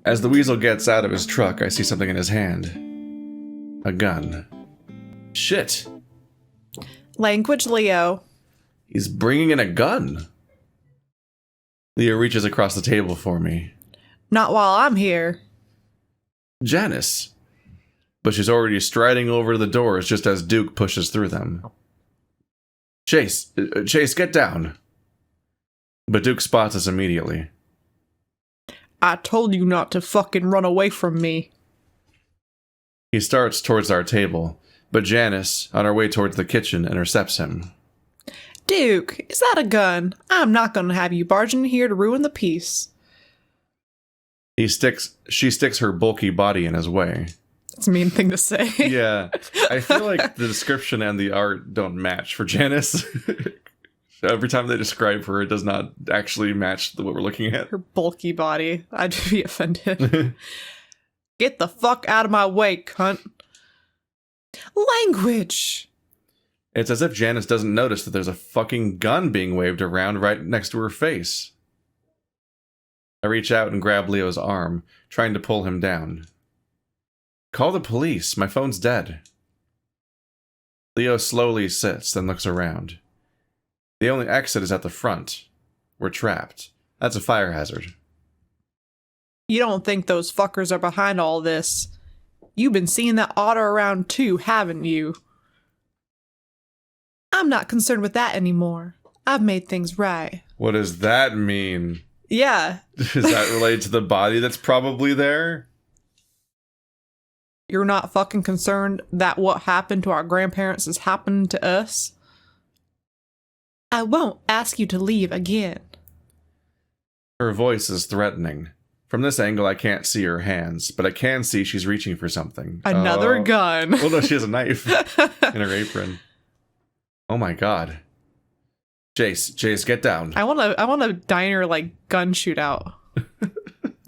As the weasel gets out of his truck, I see something in his hand. A gun. Shit. Language, Leo. He's bringing in a gun. Leo reaches across the table for me. Not while I'm here. Janice. But she's already striding over the doors just as Duke pushes through them. Chase, get down. But Duke spots us immediately. I told you not to fucking run away from me. He starts towards our table, but Janice, on her way towards the kitchen, intercepts him. Duke, is that a gun? I'm not gonna have you barging in here to ruin the peace. She sticks her bulky body in his way. That's a mean thing to say. Yeah, I feel like the description and the art don't match for Janice. Every time they describe her, it does not actually match what we're looking at. Her bulky body. I'd be offended. Get the fuck out of my way, cunt. Language! It's as if Janice doesn't notice that there's a fucking gun being waved around right next to her face. I reach out and grab Leo's arm, trying to pull him down. Call the police. My phone's dead. Leo slowly sits, then looks around. The only exit is at the front. We're trapped. That's a fire hazard. You don't think those fuckers are behind all this? You've been seeing that otter around too, haven't you? I'm not concerned with that anymore. I've made things right. What does that mean? Yeah. Does that relate to the body that's probably there? You're not fucking concerned that what happened to our grandparents has happened to us? I won't ask you to leave again. Her voice is threatening. From this angle, I can't see her hands, but I can see she's reaching for something. Another gun. Well, no, she has a knife in her apron. Oh my god. Chase, get down. I want a diner like gun shootout.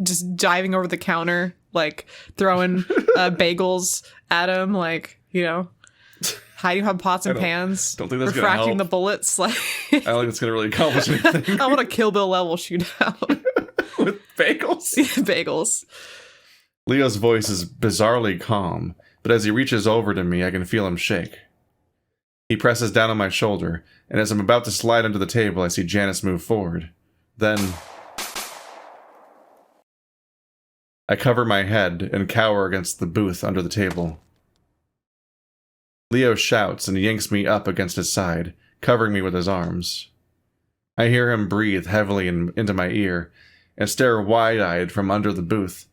Just diving over the counter, like throwing bagels at him, like, you know, hiding behind pots and pans. Don't think that's gonna help. Refracting the bullets. Like, I don't think it's gonna really accomplish anything. I want a Kill Bill level shootout. With bagels? Bagels. Leo's voice is bizarrely calm, but as he reaches over to me, I can feel him shake. He presses down on my shoulder, and as I'm about to slide under the table, I see Janice move forward. Then I cover my head and cower against the booth under the table. Leo shouts and yanks me up against his side, covering me with his arms. I hear him breathe heavily into my ear and stare wide-eyed from under the booth,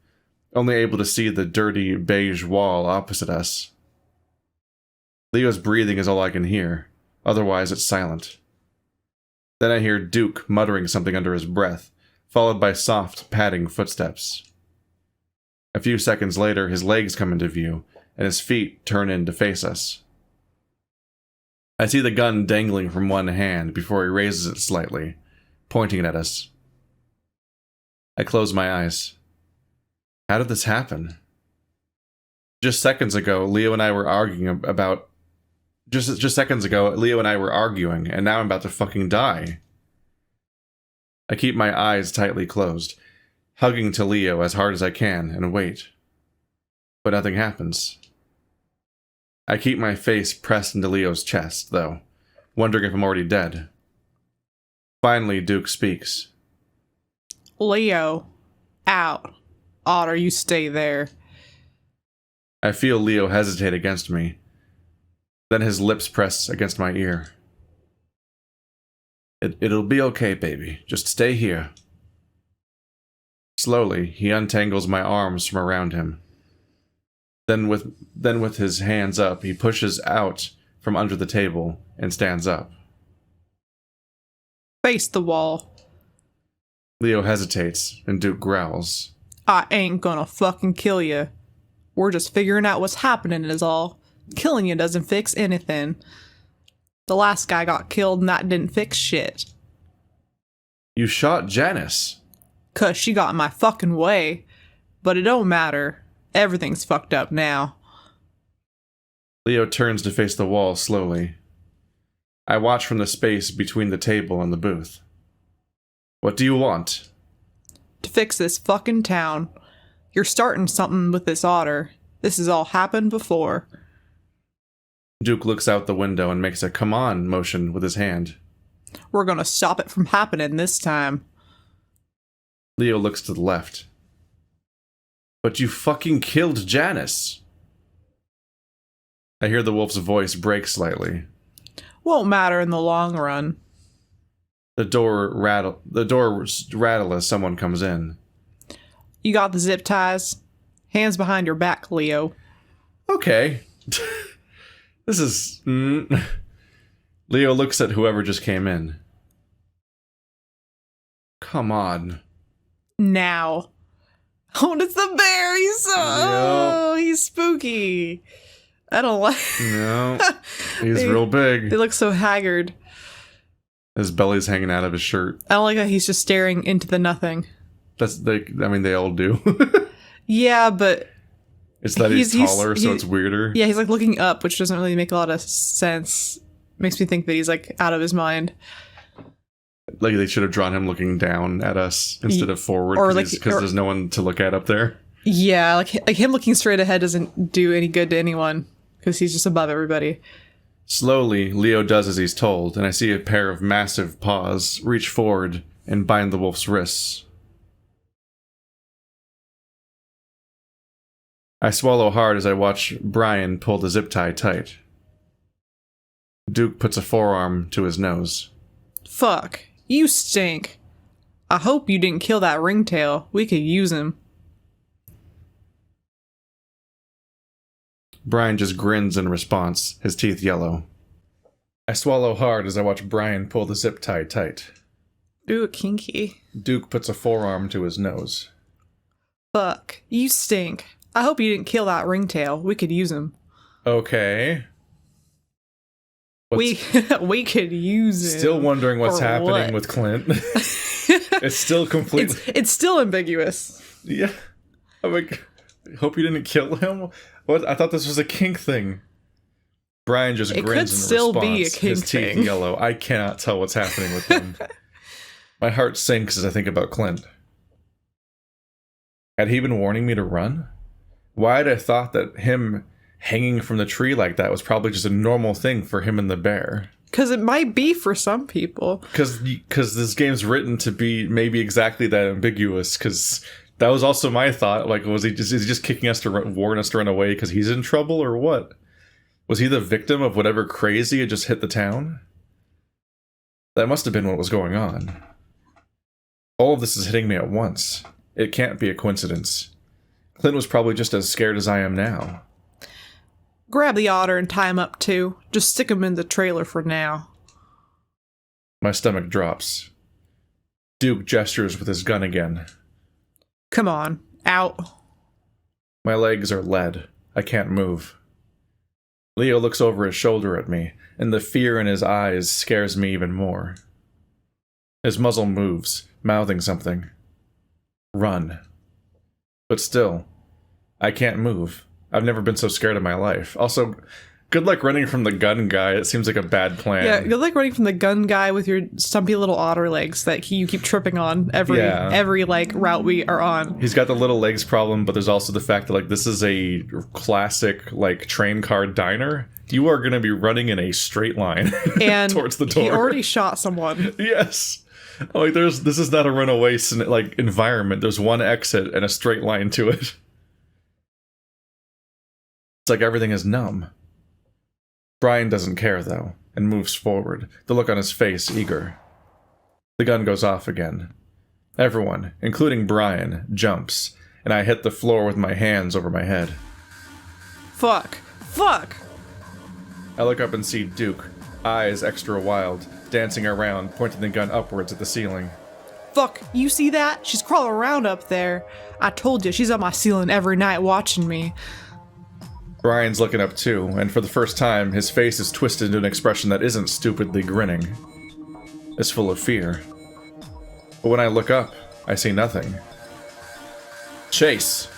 only able to see the dirty beige wall opposite us. Leo's breathing is all I can hear, otherwise it's silent. Then I hear Duke muttering something under his breath, followed by soft, padding footsteps. A few seconds later, his legs come into view, and his feet turn in to face us. I see the gun dangling from one hand before he raises it slightly, pointing it at us. I close my eyes. How did this happen? Just seconds ago, Leo and I were arguing, and now I'm about to fucking die. I keep my eyes tightly closed, hugging to Leo as hard as I can, and wait. But nothing happens. I keep my face pressed into Leo's chest, though, wondering if I'm already dead. Finally, Duke speaks. Leo, out. Otter, you stay there. I feel Leo hesitate against me. Then his lips press against my ear. It'll be okay, baby. Just stay here. Slowly, he untangles my arms from around him. Then with his hands up, he pushes out from under the table and stands up. Face the wall. Leo hesitates, and Duke growls. I ain't gonna fucking kill you. We're just figuring out what's happening is all. Killing you doesn't fix anything. The last guy got killed and that didn't fix shit. You shot Janice. 'Cause she got in my fucking way. But it don't matter. Everything's fucked up now. Leo turns to face the wall slowly. I watch from the space between the table and the booth. What do you want? To fix this fucking town. You're starting something with this otter. This has all happened before. Duke looks out the window and makes a come on motion with his hand. We're gonna stop it from happening this time. Leo looks to the left. But you fucking killed Janice. I hear the wolf's voice break slightly. Won't matter in the long run. The door rattle as someone comes in. You got the zip ties? Hands behind your back, Leo. Okay. This is... Leo looks at whoever just came in. Come on. Now. Oh, it's the bear! He's spooky. I don't like... No. He's real big. They look so haggard. His belly's hanging out of his shirt. I don't like that he's just staring into the nothing. They all do. Yeah, but... It's that he's taller, so it's weirder. Yeah, he's like looking up, which doesn't really make a lot of sense. Makes me think that he's like out of his mind. Like they should have drawn him looking down at us instead of forward, or because there's no one to look at up there. Yeah, like him looking straight ahead doesn't do any good to anyone, because he's just above everybody. Slowly, Leo does as he's told, and I see a pair of massive paws reach forward and bind the wolf's wrists. I swallow hard as I watch Brian pull the zip tie tight. Duke puts a forearm to his nose. Fuck, you stink. I hope you didn't kill that ringtail. We could use him. Brian just grins in response, his teeth yellow. I swallow hard as I watch Brian pull the zip tie tight. Ooh, kinky. Duke puts a forearm to his nose. Fuck, you stink. I hope you didn't kill that ringtail. We could use him. Okay. We could use him. Still wondering what's happening what? with Clint. It's still completely... It's still ambiguous. Yeah. I'm like, hope you didn't kill him? What? I thought this was a kink thing. Brian just grins in response. It could still be a kink thing. His teeth yellow. I cannot tell what's happening with him. My heart sinks as I think about Clint. Had he been warning me to run? Why had I thought that him hanging from the tree like that was probably just a normal thing for him and the bear? Because it might be for some people. Because this game's written to be maybe exactly that ambiguous. Because that was also my thought. Like, is he just kicking us to warn us to run away because he's in trouble or what? Was he the victim of whatever crazy had just hit the town? That must have been what was going on. All of this is hitting me at once. It can't be a coincidence. Clint was probably just as scared as I am now. Grab the otter and tie him up too. Just stick him in the trailer for now. My stomach drops. Duke gestures with his gun again. Come on, out. My legs are lead. I can't move. Leo looks over his shoulder at me, and the fear in his eyes scares me even more. His muzzle moves, mouthing something. Run. But still, I can't move. I've never been so scared in my life. Also, good luck running from the gun guy. It seems like a bad plan. Yeah, good luck running from the gun guy with your stumpy little otter legs that you keep tripping on every like route we are on. He's got the little legs problem, but there's also the fact that like this is a classic like train car diner. You are going to be running in a straight line and towards the door. He already shot someone. Yes. Like this is not a runaway like environment. There's one exit and a straight line to it. It's like everything is numb. Brian doesn't care though, and moves forward, the look on his face eager. The gun goes off again. Everyone, including Brian, jumps, and I hit the floor with my hands over my head. Fuck. Fuck! I look up and see Duke, eyes extra wild, dancing around, pointing the gun upwards at the ceiling. Fuck, you see that? She's crawling around up there. I told you, she's on my ceiling every night watching me. Brian's looking up too, and for the first time, his face is twisted into an expression that isn't stupidly grinning. It's full of fear. But when I look up, I see nothing. Chase!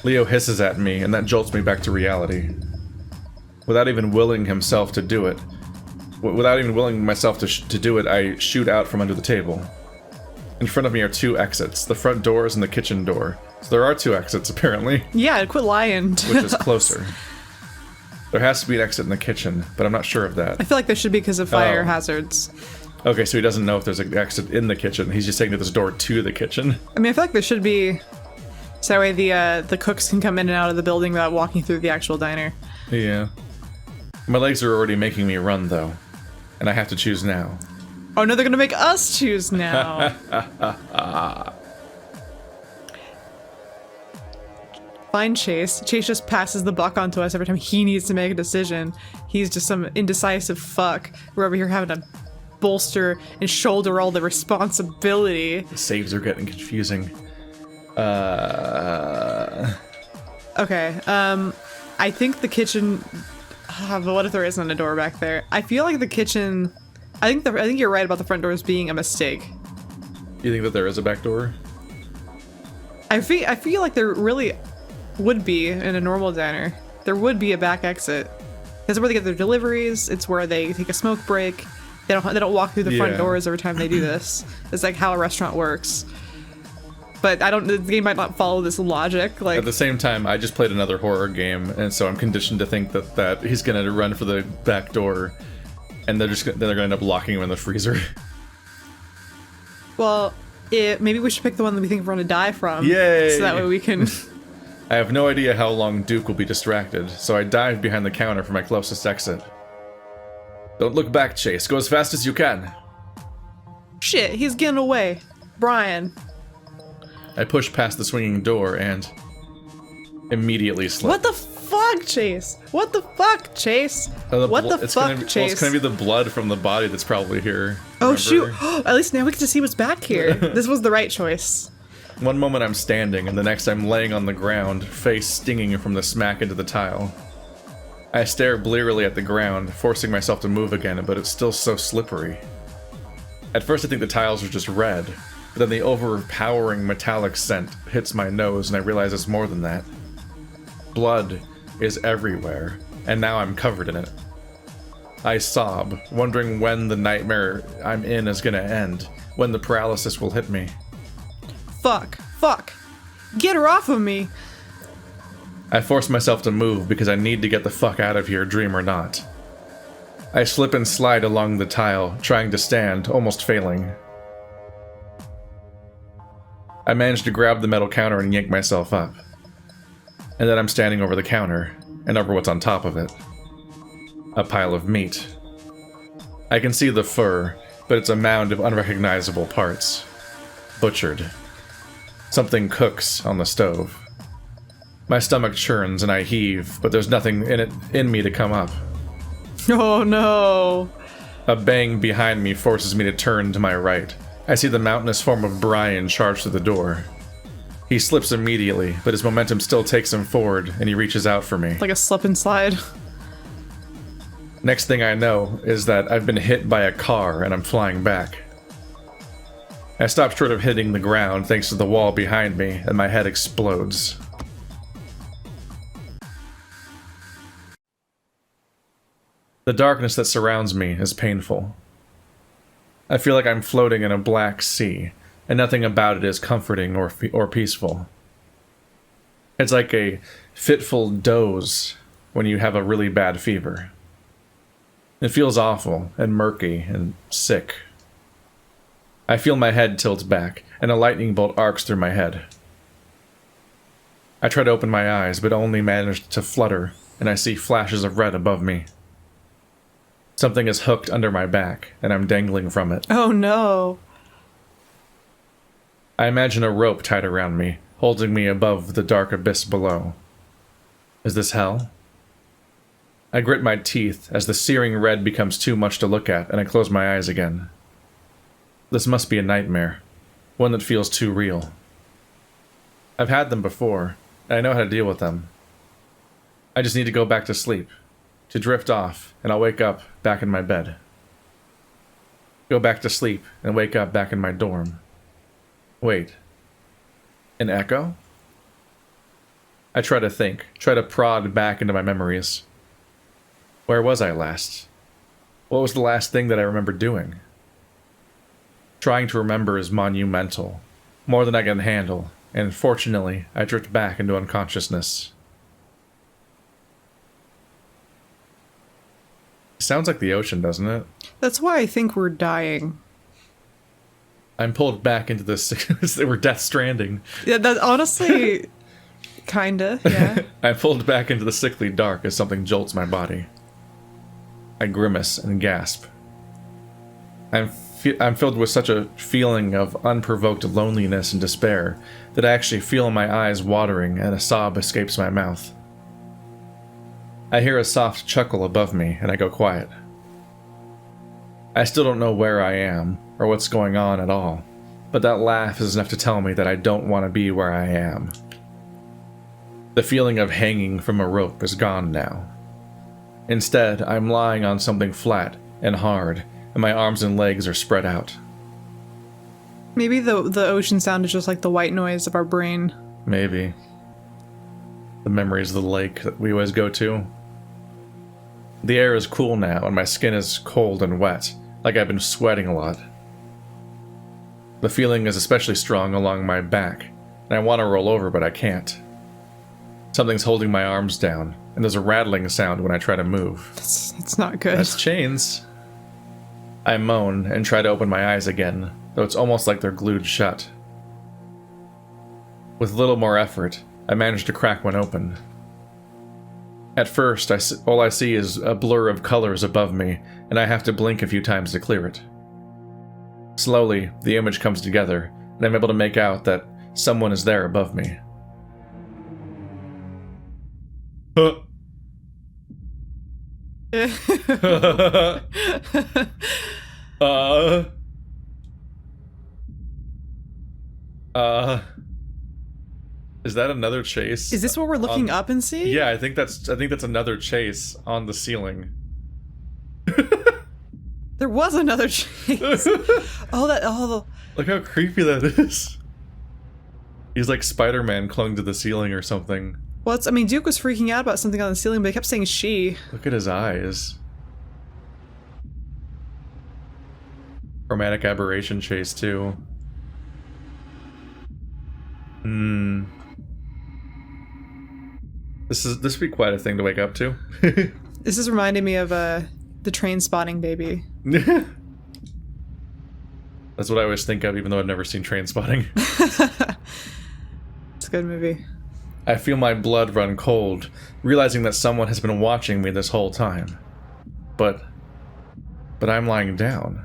Leo hisses at me, and that jolts me back to reality. Without even willing himself to do it, without even willing myself to do it, I shoot out from under the table. In front of me are 2 exits, the front doors and the kitchen door. So there are 2 exits, apparently. Yeah, quit lying. Which is closer. There has to be an exit in the kitchen, but I'm not sure of that. I feel like there should be because of fire hazards. Okay, so he doesn't know if there's an exit in the kitchen. He's just taking this door to the kitchen. I mean, I feel like there should be, so that way the cooks can come in and out of the building without walking through the actual diner. Yeah. My legs are already making me run, though. And I have to choose now. Oh no, they're gonna make us choose now. Fine, Chase. Chase just passes the buck on to us every time he needs to make a decision. He's just some indecisive fuck. We're over here having to bolster and shoulder all the responsibility. The saves are getting confusing. Okay, I think the kitchen... but what if there isn't a door back there? I feel like the kitchen... I think you're right about the front doors being a mistake. You think that there is a back door? I feel like there really would be in a normal diner. There would be a back exit. It's where they get their deliveries. It's where they take a smoke break. They don't walk through the front doors every time they do this. It's like how a restaurant works. But the game might not follow this logic. Like, at the same time, I just played another horror game, and so I'm conditioned to think that he's gonna run for the back door, and they're gonna end up locking him in the freezer. Well, maybe we should pick the one that we think we're gonna die from. Yay! So that way we can... I have no idea how long Duke will be distracted, so I dive behind the counter for my closest exit. Don't look back, Chase. Go as fast as you can. Shit, he's getting away. Brian. I push past the swinging door and immediately slip. What the fuck, Chase? What the fuck, Chase? What the fuck, Chase? Well, it's gonna be the blood from the body that's probably here. Oh, shoot. At least now we get to see what's back here. This was the right choice. One moment I'm standing, and the next I'm laying on the ground, face stinging from the smack into the tile. I stare blearily at the ground, forcing myself to move again, but it's still so slippery. At first I think the tiles are just red, but then the overpowering metallic scent hits my nose and I realize it's more than that. Blood is everywhere, and now I'm covered in it. I sob, wondering when the nightmare I'm in is gonna end, when the paralysis will hit me. Fuck. Get her off of me. I force myself to move because I need to get the fuck out of here, dream or not. I slip and slide along the tile, trying to stand, almost failing. I manage to grab the metal counter and yank myself up. And then I'm standing over the counter, and over what's on top of it. A pile of meat. I can see the fur, but it's a mound of unrecognizable parts. Butchered. Something cooks on the stove. My stomach churns and I heave, but there's nothing in me to come up. Oh no. A bang behind me forces me to turn to my right. I see the mountainous form of Brian charge through the door. He slips immediately, but his momentum still takes him forward, and he reaches out for me. Like a slip and slide. Next thing I know is that I've been hit by a car and I'm flying back. I stop short of hitting the ground thanks to the wall behind me, and my head explodes. The darkness that surrounds me is painful. I feel like I'm floating in a black sea, and nothing about it is comforting or peaceful. It's like a fitful doze when you have a really bad fever. It feels awful and murky and sick. I feel my head tilt back, and a lightning bolt arcs through my head. I try to open my eyes, but only manage to flutter, and I see flashes of red above me. Something is hooked under my back, and I'm dangling from it. Oh no. I imagine a rope tied around me, holding me above the dark abyss below. Is this hell? I grit my teeth as the searing red becomes too much to look at, and I close my eyes again. This must be a nightmare, one that feels too real. I've had them before, and I know how to deal with them. I just need to go back to sleep, to drift off, and I'll wake up back in my bed. Go back to sleep, and wake up back in my dorm. Wait. An echo? I try to think, try to prod back into my memories. Where was I last? What was the last thing that I remember doing? Trying to remember is monumental, more than I can handle, and fortunately, I drift back into unconsciousness. Sounds like the ocean, doesn't it? That's why I think we're dying. I'm pulled back into this. We're Death Stranding. Yeah, that honestly, kinda, yeah. I'm pulled back into the sickly dark as something jolts my body. I grimace and gasp. I'm filled with such a feeling of unprovoked loneliness and despair that I actually feel my eyes watering and a sob escapes my mouth. I hear a soft chuckle above me and I go quiet. I still don't know where I am or what's going on at all, but that laugh is enough to tell me that I don't want to be where I am. The feeling of hanging from a rope is gone now. Instead, I'm lying on something flat and hard, and my arms and legs are spread out. Maybe the ocean sound is just like the white noise of our brain. Maybe. The memories of the lake that we always go to. The air is cool now, and my skin is cold and wet, like I've been sweating a lot. The feeling is especially strong along my back, and I want to roll over, but I can't. Something's holding my arms down, and there's a rattling sound when I try to move. It's not good. That's chains. I moan and try to open my eyes again, though it's almost like they're glued shut. With little more effort, I manage to crack one open. At first, all I see is a blur of colors above me, and I have to blink a few times to clear it. Slowly, the image comes together, and I'm able to make out that someone is there above me. Is that another chase? Is this what we're looking up and see? Yeah, I think that's another chase on the ceiling. There was another chase. Look how creepy that is. He's like Spider-Man clung to the ceiling or something. Well, I mean, Duke was freaking out about something on the ceiling, but he kept saying she. Look at his eyes. Chromatic aberration chase too. This would be quite a thing to wake up to. This is reminding me of the train spotting baby. That's what I always think of, even though I've never seen Train Spotting. It's a good movie. I feel my blood run cold, realizing that someone has been watching me this whole time. But I'm lying down.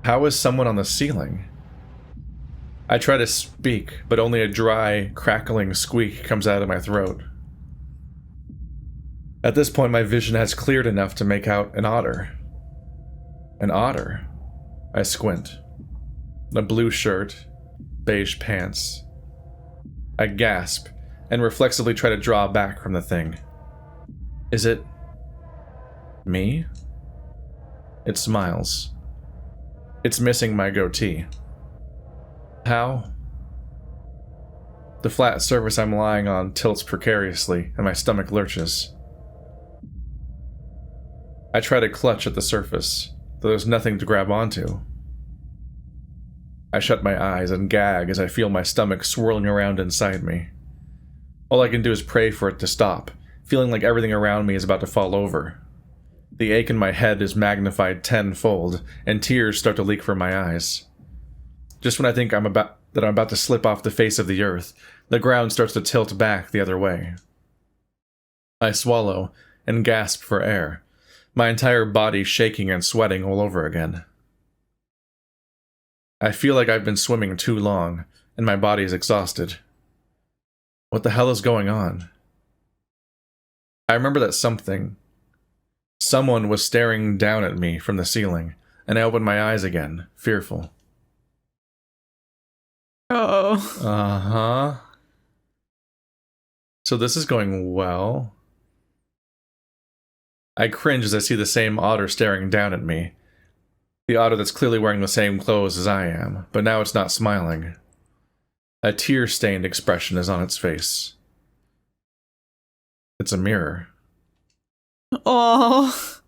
How is someone on the ceiling? I try to speak, but only a dry, crackling squeak comes out of my throat. At this point, my vision has cleared enough to make out an otter. An otter? I squint. A blue shirt, beige pants. I gasp, and reflexively try to draw back from the thing. Is it... me? It smiles. It's missing my goatee. How? The flat surface I'm lying on tilts precariously, and my stomach lurches. I try to clutch at the surface, though there's nothing to grab onto. I shut my eyes and gag as I feel my stomach swirling around inside me. All I can do is pray for it to stop, feeling like everything around me is about to fall over. The ache in my head is magnified tenfold, and tears start to leak from my eyes. Just when I think I'm about to slip off the face of the earth, the ground starts to tilt back the other way. I swallow and gasp for air, my entire body shaking and sweating all over again. I feel like I've been swimming too long, and my body is exhausted. What the hell is going on? I remember that someone was staring down at me from the ceiling, and I opened my eyes again, fearful. Uh-oh. Uh-huh. So this is going well. I cringe as I see the same otter staring down at me. The otter that's clearly wearing the same clothes as I am, but now it's not smiling. A tear-stained expression is on its face. It's a mirror. Oh.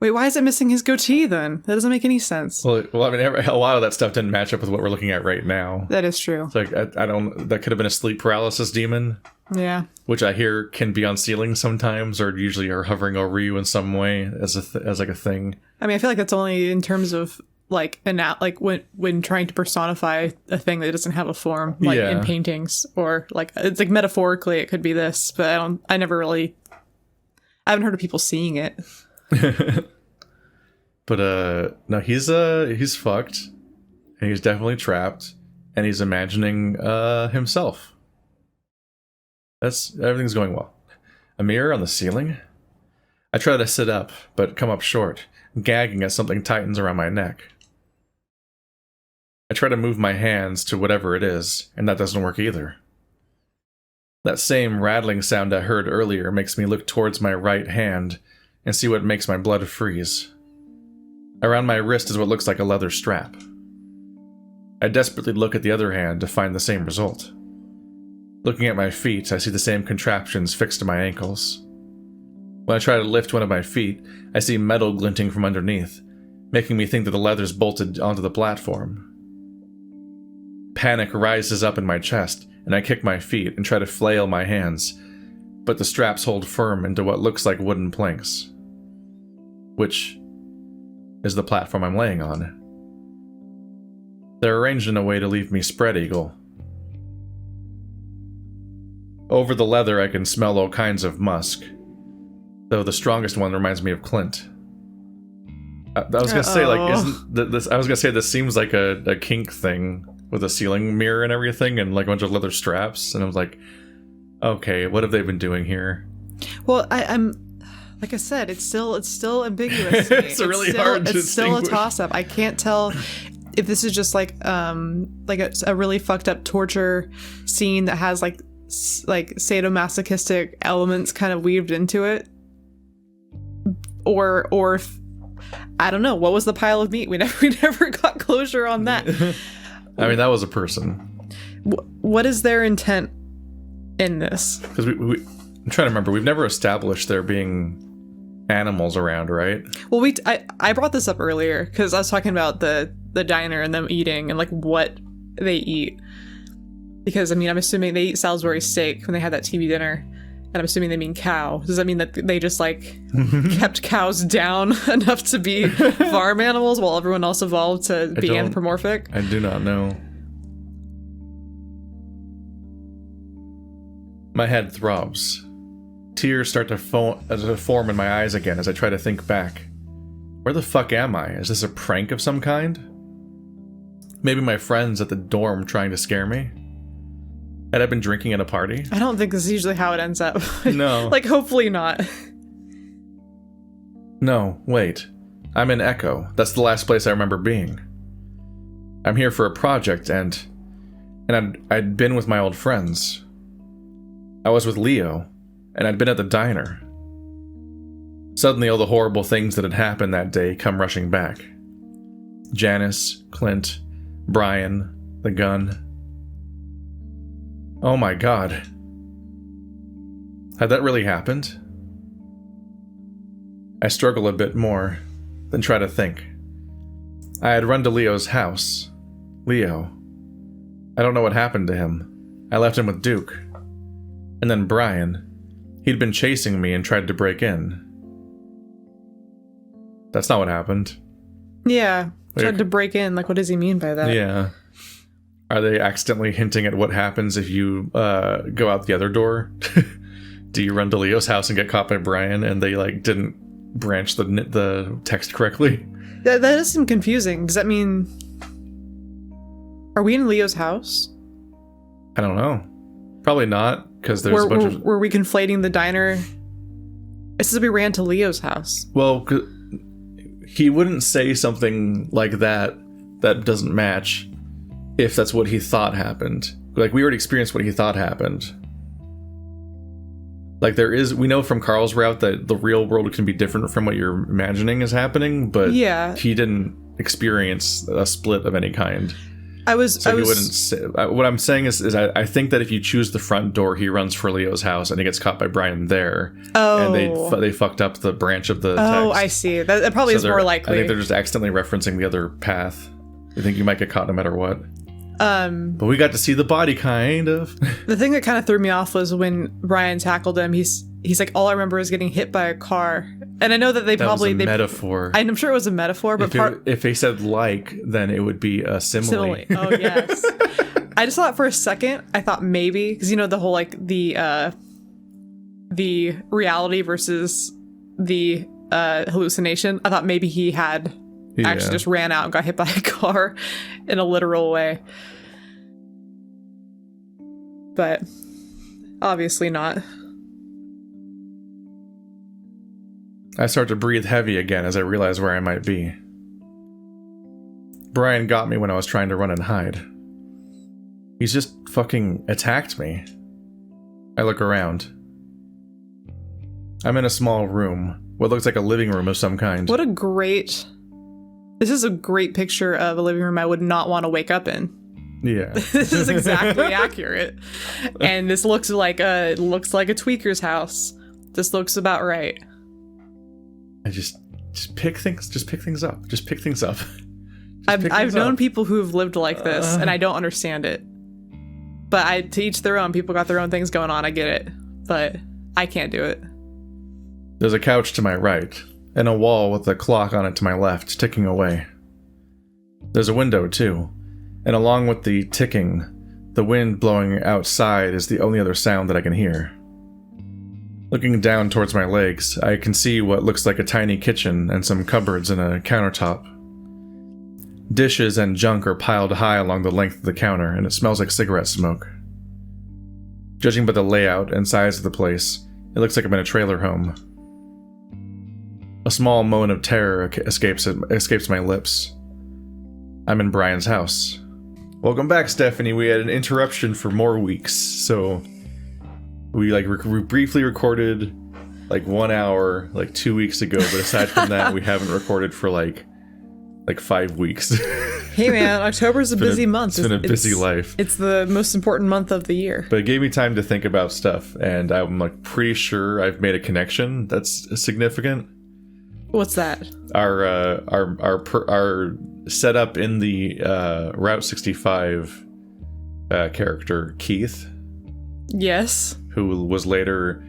Wait, why is it missing his goatee then? That doesn't make any sense. Well, I mean, a lot of that stuff didn't match up with what we're looking at right now. That is true. It's like, I don't... That could have been a sleep paralysis demon. Yeah. Which I hear can be on ceilings sometimes, or usually are hovering over you in some way as like a thing. I mean, I feel like that's only in terms of like when trying to personify a thing that doesn't have a form, like in paintings, or like it's like metaphorically it could be this, but I haven't heard of people seeing it. But no, he's fucked, and he's definitely trapped, and he's imagining himself. Everything's going well. A mirror on the ceiling? I try to sit up, but come up short, gagging as something tightens around my neck. I try to move my hands to whatever it is, and that doesn't work either. That same rattling sound I heard earlier makes me look towards my right hand and see what makes my blood freeze. Around my wrist is what looks like a leather strap. I desperately look at the other hand to find the same result. Looking at my feet, I see the same contraptions fixed to my ankles. When I try to lift one of my feet, I see metal glinting from underneath, making me think that the leather's bolted onto the platform. Panic rises up in my chest, and I kick my feet and try to flail my hands, but the straps hold firm into what looks like wooden planks, which is the platform I'm laying on. They're arranged in a way to leave me spread eagle. Over the leather, I can smell all kinds of musk, though the strongest one reminds me of Clint. I was gonna say, like, isn't this? I was gonna say this seems like a kink thing with a ceiling mirror and everything, and like a bunch of leather straps. And I was like, okay, what have they been doing here? Well, I'm like I said, it's still ambiguous. To me. It's really hard to distinguish. It's still a toss-up. I can't tell if this is just like a really fucked up torture scene that has like sadomasochistic elements kind of weaved into it, or if, I don't know, what was the pile of meat? We never got closure on that. I mean, that was a person. What is their intent in this? Because I'm trying to remember. We've never established there being animals around, right? Well, I brought this up earlier because I was talking about the diner and them eating and like what they eat. Because, I mean, I'm assuming they eat Salisbury steak when they had that TV dinner. And I'm assuming they mean cow. Does that mean that they just, like, kept cows down enough to be farm animals while everyone else evolved to be anthropomorphic? I do not know. My head throbs. Tears start to form in my eyes again as I try to think back. Where the fuck am I? Is this a prank of some kind? Maybe my friends at the dorm trying to scare me? Had I been drinking at a party? I don't think this is usually how it ends up. No. Like, hopefully not. No, wait. I'm in Echo. That's the last place I remember being. I'm here for a project, and I'd been with my old friends. I was with Leo, and I'd been at the diner. Suddenly, all the horrible things that had happened that day come rushing back. Janice, Clint, Brian, the gun. Oh my god. Had that really happened? I struggle a bit more, then try to think. I had run to Leo's house. Leo. I don't know what happened to him. I left him with Duke. And then Brian. He'd been chasing me and tried to break in. That's not what happened. Yeah, tried to break in. Like, what does he mean by that? Yeah. Are they accidentally hinting at what happens if you go out the other door? Do you run to Leo's house and get caught by Brian and they like didn't branch the text correctly? That does seem confusing. Does that mean... Are we in Leo's house? I don't know. Probably not, because there's a bunch of... Were we conflating the diner? It says we ran to Leo's house. Well, he wouldn't say something like that doesn't match if that's what he thought happened. Like, we already experienced what he thought happened. Like, we know from Carl's route that the real world can be different from what you're imagining is happening, but yeah, he didn't experience a split of any kind. So he wouldn't say, what I'm saying is I think that if you choose the front door, he runs for Leo's house and he gets caught by Brian there. Oh. And they fucked up the branch of the Oh, text. I see. That probably is more likely. I think they're just accidentally referencing the other path. I think you might get caught no matter what. But we got to see the body, kind of. The thing that kind of threw me off was when Brian tackled him. He's like, all I remember is getting hit by a car. And I know that that was a metaphor. I'm sure it was a metaphor, but if they said like, then it would be a simile. Oh, yes. I just thought for a second, I thought maybe, because you know the whole like the reality versus the hallucination. I thought maybe he had actually just ran out and got hit by a car in a literal way. But obviously not. I start to breathe heavy again as I realize where I might be. Brian got me when I was trying to run and hide. He's just fucking attacked me. I look around. I'm in a small room, what looks like a living room of some kind. This is a great picture of a living room I would not want to wake up in. Yeah. This is exactly accurate. And this looks like a tweaker's house. This looks about right. I just pick things up. I've known people who've lived like this, and I don't understand it. But to each their own. People got their own things going on. I get it, but I can't do it. There's a couch to my right, and a wall with a clock on it to my left, ticking away. There's a window too, and along with the ticking, the wind blowing outside is the only other sound that I can hear. Looking down towards my legs, I can see what looks like a tiny kitchen and some cupboards and a countertop. Dishes and junk are piled high along the length of the counter, and it smells like cigarette smoke. Judging by the layout and size of the place, it looks like I'm in a trailer home. A small moan of terror escapes my lips. I'm in Brian's house. Welcome back, Stephanie. We had an interruption for more weeks, so we briefly recorded 1 hour 2 weeks ago, but aside from that, we haven't recorded for like 5 weeks. Hey man, October's a busy month. It's been a busy life. It's the most important month of the year. But it gave me time to think about stuff, and I'm pretty sure I've made a connection that's significant. What's that? Our setup in the Route 65 character Keith. Yes. Who was later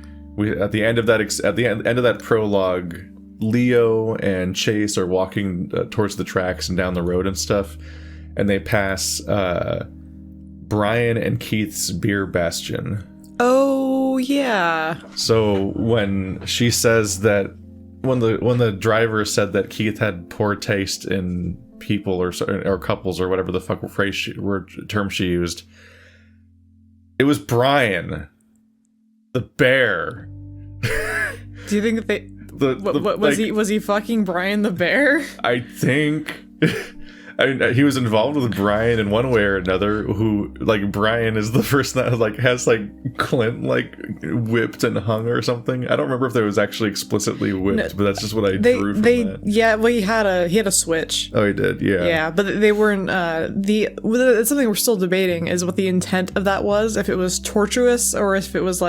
at the end of that prologue, Leo and Chase are walking towards the tracks and down the road and stuff, and they pass Brian and Keith's beer bastion. Oh yeah. So when she says that, when the driver said that Keith had poor taste in people or couples or whatever the fuck term she used, it was Brian, the bear. Do you think that was he fucking Brian the bear? I think. I mean, he was involved with Brian in one way or another. Who Brian is the person that has Clint whipped and hung or something. I don't remember if they was actually explicitly whipped, but that's just what I drew from that. Yeah, well, he had a switch. Oh, he did. Yeah. Yeah, but they weren't. It's something we're still debating is what the intent of that was. If it was tortuous or if it was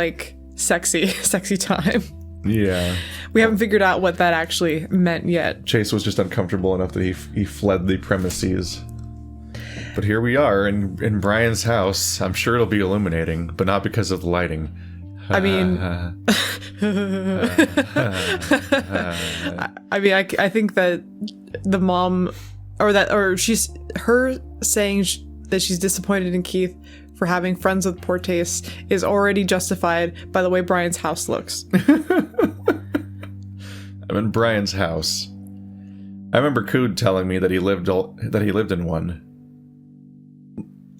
sexy time. Yeah. We haven't figured out what that actually meant yet. Chase was just uncomfortable enough that he fled the premises. But here we are in Brian's house. I'm sure it'll be illuminating, but not because of the lighting. I mean, I think that the mom, or her saying that she's disappointed in Keith for having friends with poor taste is already justified by the way Brian's house looks. I'm in Brian's house. I remember Cood telling me that he lived in one.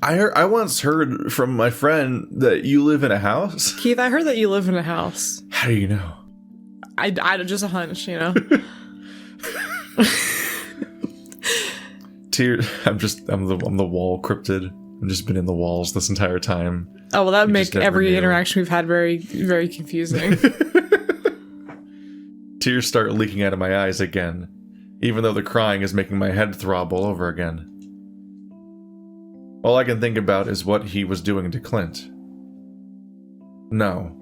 I once heard from my friend that you live in a house. Keith, I heard that you live in a house. How do you know? I just a hunch, you know. I'm the wall cryptid. I've just been in the walls this entire time. Oh, well, that would make every interaction we've had very, very confusing. Tears start leaking out of my eyes again, even though the crying is making my head throb all over again. All I can think about is what he was doing to Clint. No,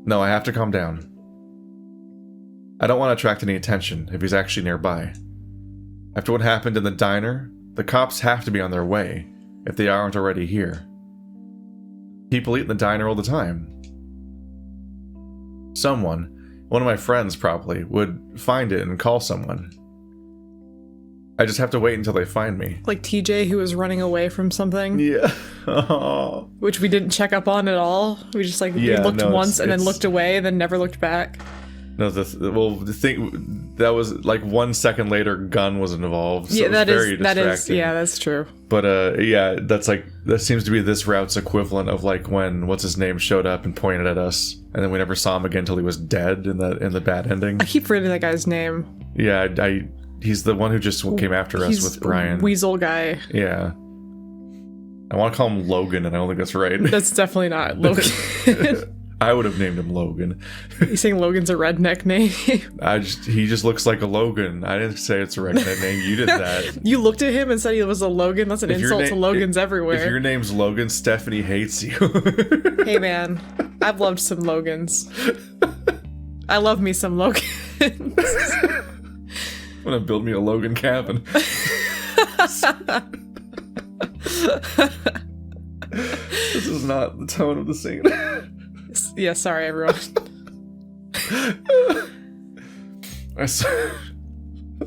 I have to calm down. I don't want to attract any attention if he's actually nearby. After what happened in the diner, the cops have to be on their way, if they aren't already here. People eat in the diner all the time. Someone, one of my friends probably, would find it and call someone. I just have to wait until they find me. Like TJ who was running away from something. Yeah. Which we didn't check up on at all. We just we looked once and then looked away and then never looked back. No, the thing that was like 1 second later, gun was involved. So yeah, it was very distracting. That's true. But that seems to be this route's equivalent of like when what's his name showed up and pointed at us, and then we never saw him again until he was dead in the bad ending. I keep forgetting that guy's name. Yeah, he's the one who just came after us with Brian. Weasel guy. Yeah. I want to call him Logan, and I don't think that's right. That's definitely not Logan. I would have named him Logan. You saying Logan's a redneck name? He just looks like a Logan. I didn't say it's a redneck name. You did that. You looked at him and said he was a Logan. That's an insult to Logans everywhere. If your name's Logan, Stephanie hates you. Hey man, I've loved some Logans. I love me some Logans. I'm gonna build me a Logan cabin. This is not the tone of the scene. Yeah, sorry everyone.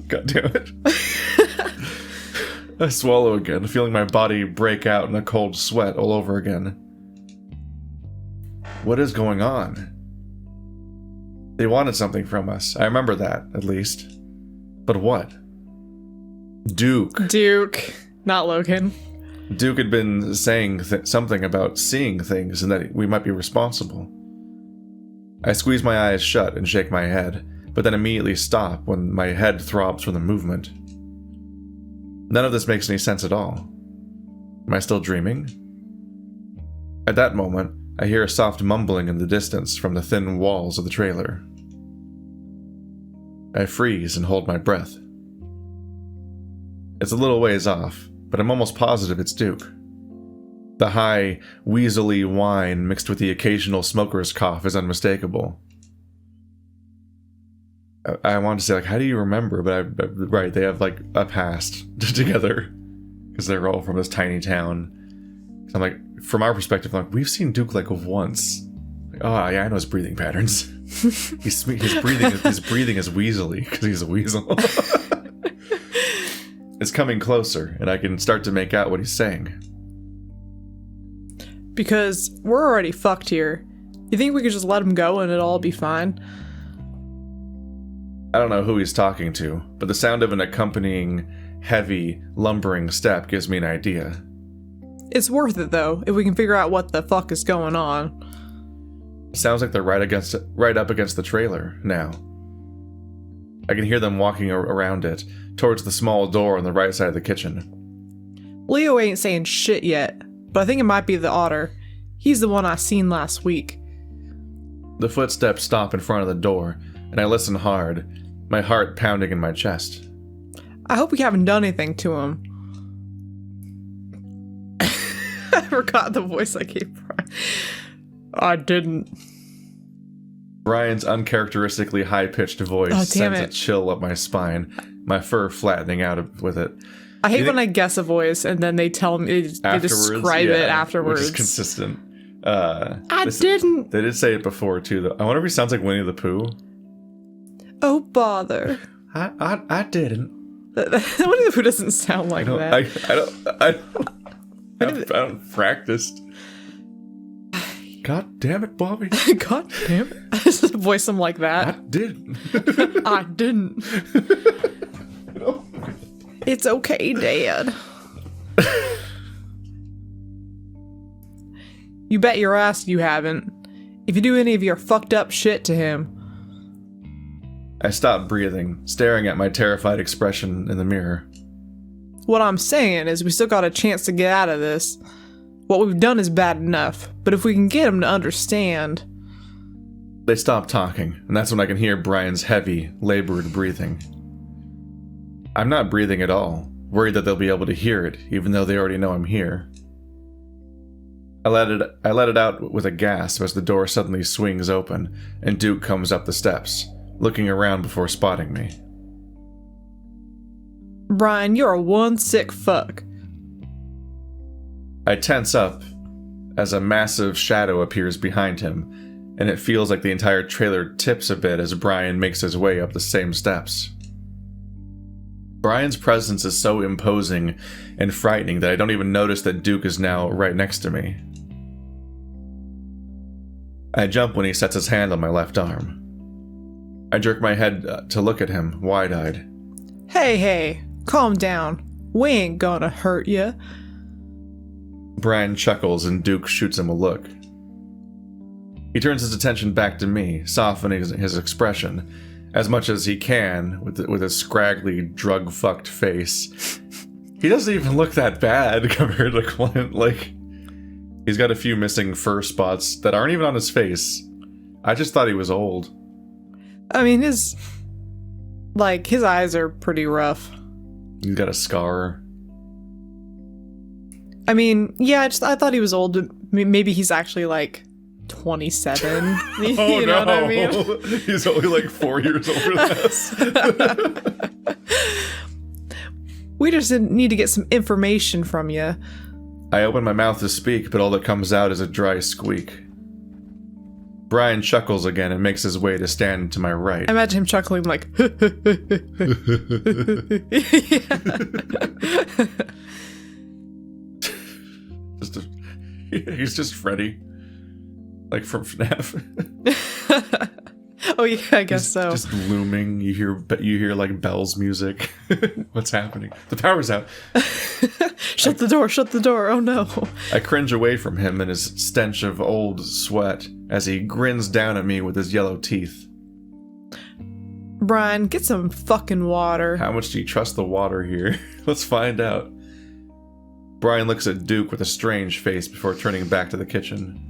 God damn it. I swallow again, feeling my body break out in a cold sweat all over again. What is going on? They wanted something from us. I remember that, at least. But what? Duke. Not Logan. Duke had been saying something about seeing things and that we might be responsible. I squeeze my eyes shut and shake my head, but then immediately stop when my head throbs from the movement. None of this makes any sense at all. Am I still dreaming? At that moment, I hear a soft mumbling in the distance from the thin walls of the trailer. I freeze and hold my breath. It's a little ways off, but I'm almost positive it's Duke. The high, weaselly whine mixed with the occasional smoker's cough is unmistakable. I want to say, how do you remember? But right, they have, a past together. Because they're all from this tiny town. So I'm from our perspective, we've seen Duke, once. Oh, yeah, I know his breathing patterns. His breathing is weaselly, because he's a weasel. It's coming closer, and I can start to make out what he's saying. Because we're already fucked here. You think we could just let him go and it'll all be fine? I don't know who he's talking to, but the sound of an accompanying, heavy, lumbering step gives me an idea. It's worth it, though, if we can figure out what the fuck is going on. It sounds like they're right up against the trailer, now. I can hear them walking around it, towards the small door on the right side of the kitchen. Leo ain't saying shit yet, but I think it might be the otter. He's the one I seen last week. The footsteps stop in front of the door, and I listen hard, my heart pounding in my chest. I hope we haven't done anything to him. I forgot the voice I gave Brian. I didn't. Brian's uncharacteristically high-pitched voice sends a chill up my spine, my fur flattening out with it. I hate when I guess a voice and then they tell me, they describe it afterwards. Which is consistent. I didn't. They did say it before, too, though. I wonder if he sounds like Winnie the Pooh. Oh, bother. I didn't. Winnie the Pooh doesn't sound like that. I don't practiced. God damn it, Bobby. God damn it. I just voice him like that. I didn't. I didn't. It's okay, Dad. You bet your ass you haven't. If you do any of your fucked up shit to him. I stopped breathing, staring at my terrified expression in the mirror. What I'm saying is we still got a chance to get out of this. What we've done is bad enough, but if we can get him to understand... They stop talking, and that's when I can hear Brian's heavy, labored breathing. I'm not breathing at all, worried that they'll be able to hear it, even though they already know I'm here. I let it out with a gasp as the door suddenly swings open, and Duke comes up the steps, looking around before spotting me. Brian, you're a one sick fuck. I tense up as a massive shadow appears behind him, and it feels like the entire trailer tips a bit as Brian makes his way up the same steps. Brian's presence is so imposing and frightening that I don't even notice that Duke is now right next to me. I jump when he sets his hand on my left arm. I jerk my head to look at him, wide-eyed. Hey, calm down. We ain't gonna hurt ya. Brian chuckles and Duke shoots him a look. He turns his attention back to me, softening his expression as much as he can with his scraggly, drug-fucked face. He doesn't even look that bad compared to Clint. Like, he's got a few missing fur spots that aren't even on his face. I just thought he was old. I mean, his eyes are pretty rough. He's got a scar. I mean, yeah, I thought he was old. Maybe he's actually, 27. You know what I mean? He's only 4 years older than us. We just need to get some information from you. I open my mouth to speak, but all that comes out is a dry squeak. Brian chuckles again and makes his way to stand to my right. I imagine him chuckling like... He's just Freddy. Like from FNAF. Oh yeah, I guess so. Just looming. You hear like Belle's music. What's happening? The power's out. Shut the door. Oh no. I cringe away from him and his stench of old sweat as he grins down at me with his yellow teeth. Brian, get some fucking water. How much do you trust the water here? Let's find out. Brian looks at Duke with a strange face before turning back to the kitchen.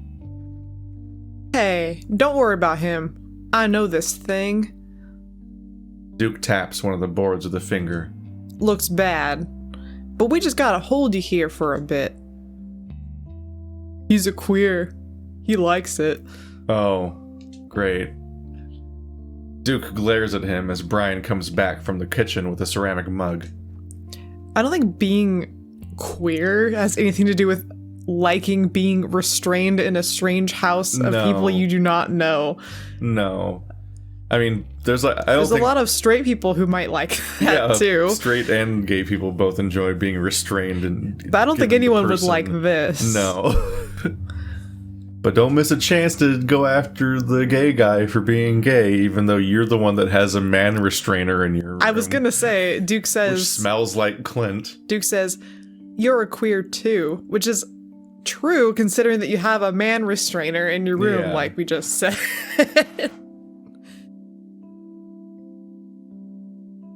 Hey, don't worry about him. I know this thing. Duke taps one of the boards with a finger. Looks bad, but we just gotta hold you here for a bit. He's a queer. He likes it. Oh, great. Duke glares at him as Brian comes back from the kitchen with a ceramic mug. I don't think being queer has anything to do with liking being restrained in a strange house of people you do not know. No. I mean, there's a lot of straight people who might like that too. Straight and gay people both enjoy being restrained, but I don't think anyone would like this. No. But don't miss a chance to go after the gay guy for being gay, even though you're the one that has a man restrainer in your room. I was gonna say, Duke says... Which smells like Clint. Duke says, you're a queer too, which is true considering that you have a man restrainer in your room, like we just said.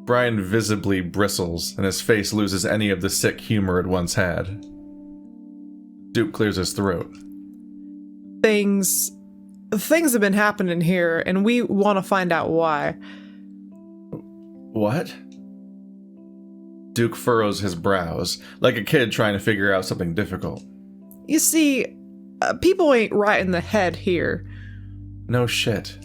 Brian visibly bristles, and his face loses any of the sick humor it once had. Duke clears his throat. Things have been happening here, and we want to find out why. What? Duke furrows his brows, like a kid trying to figure out something difficult. You see, people ain't right in the head here. No shit.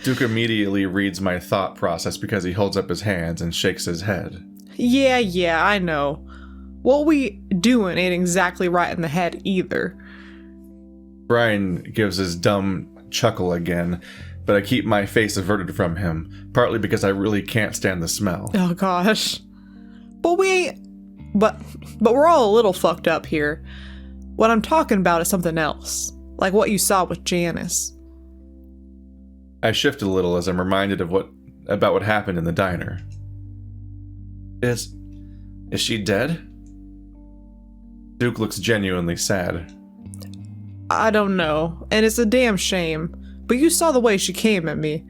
Duke immediately reads my thought process because he holds up his hands and shakes his head. Yeah, I know. What we doing ain't exactly right in the head either. Brian gives his dumb chuckle again, but I keep my face averted from him, partly because I really can't stand the smell. Oh gosh. But we're all a little fucked up here. What I'm talking about is something else, like what you saw with Janice. I shift a little as I'm reminded of about what happened in the diner. Is she dead? Duke looks genuinely sad. I don't know, and it's a damn shame, but you saw the way she came at me.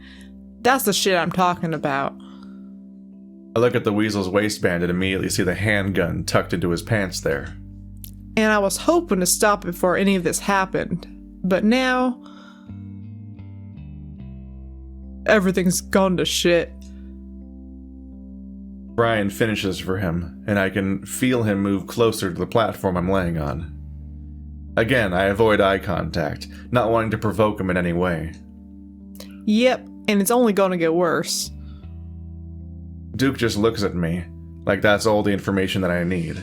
That's the shit I'm talking about. I look at the weasel's waistband and immediately see the handgun tucked into his pants there. And I was hoping to stop it before any of this happened, but now... everything's gone to shit. Brian finishes for him, and I can feel him move closer to the platform I'm laying on. Again, I avoid eye contact, not wanting to provoke him in any way. Yep, and it's only gonna get worse. Duke just looks at me, like that's all the information that I need.